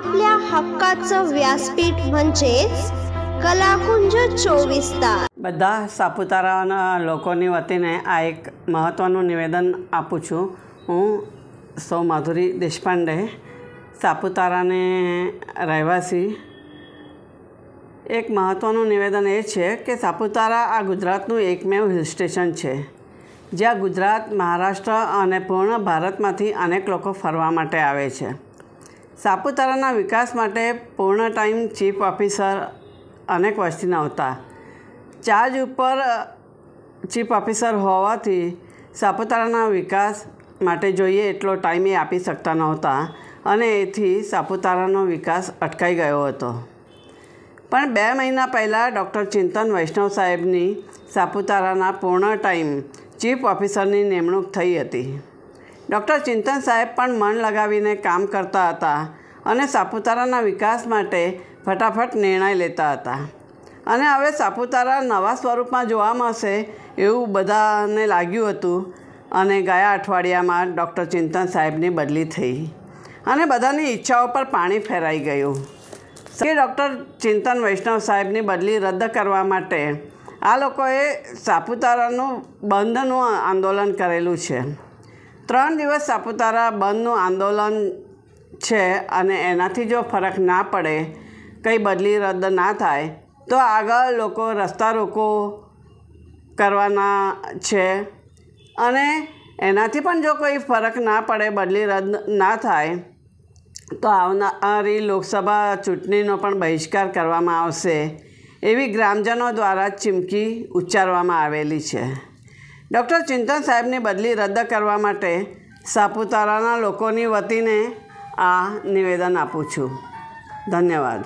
आपल्या हक्काचं व्यासपीठ म्हणजेच कलाकुंज 24 तास। બધા સાપુતારાના લોકોની વતીને આ એક મહત્ત્વનું નિવેદન આપું છું। હું સૌ માધુરી દેશપાંડે, સાપુતારાને રહેવાસી। એક મહત્ત્વનું નિવેદન એ છે કે સાપુતારા આ ગુજરાતનું એકમેવ હિલ સ્ટેશન છે જ્યાં ગુજરાત, મહારાષ્ટ્ર અને પૂર્ણ ભારતમાંથી અનેક લોકો ફરવા માટે આવે છે। સાપુતારાના વિકાસ માટે પૂર્ણ ટાઈમ ચીફ ઓફિસર અનેક વર્ષથી નહોતા। ચાર્જ ઉપર ચીફ ઓફિસર હોવાથી સાપુતારાના વિકાસ માટે જોઈએ એટલો ટાઈમ એ આપી શકતા નહોતા અને એથી સાપુતારાનો વિકાસ અટકાઈ ગયો હતો। પણ 2 મહિના પહેલાં ડૉક્ટર ચિંતન વૈષ્ણવ સાહેબની સાપુતારાના પૂર્ણ ટાઈમ ચીફ ઓફિસરની નિમણૂક થઈ હતી। ડૉક્ટર ચિંતન સાહેબ પણ મન લગાવીને કામ કરતા હતા અને સાપુતારાના વિકાસ માટે ફટાફટ નિર્ણય લેતા હતા અને હવે સાપુતારા નવા સ્વરૂપમાં જોવા મળશે એવું બધાને લાગ્યું હતું અને ગયા અઠવાડિયામાં ડૉક્ટર ચિંતન સાહેબની બદલી થઈ અને બધાની ઈચ્છાઓ પર પાણી ફેરાઈ ગયું કે ડૉક્ટર ચિંતન વૈષ્ણવ સાહેબની બદલી રદ કરવા માટે આ લોકોએ સાપુતારાનું બંધનું આંદોલન કરેલું છે। 3 દિવસ સાપુતારા બંધનું આંદોલન છે અને એનાથી જો ફરક ના પડે, કંઈ બદલી રદ ના થાય તો આગળ લોકો રસ્તા રોકો કરવાના છે અને એનાથી પણ જો કોઈ ફરક ના પડે, બદલી રદ ના થાય તો આવનારી લોકસભા ચૂંટણીનો પણ બહિષ્કાર કરવામાં આવશે એવી ગ્રામજનો દ્વારા ચીમકી ઉચ્ચારવામાં આવેલી છે। ડૉક્ટર ચિંતન સાહેબની બદલી રદ કરવા માટે સાપુતારાના લોકોની વતીને આ નિવેદન આપું છું। ધન્યવાદ।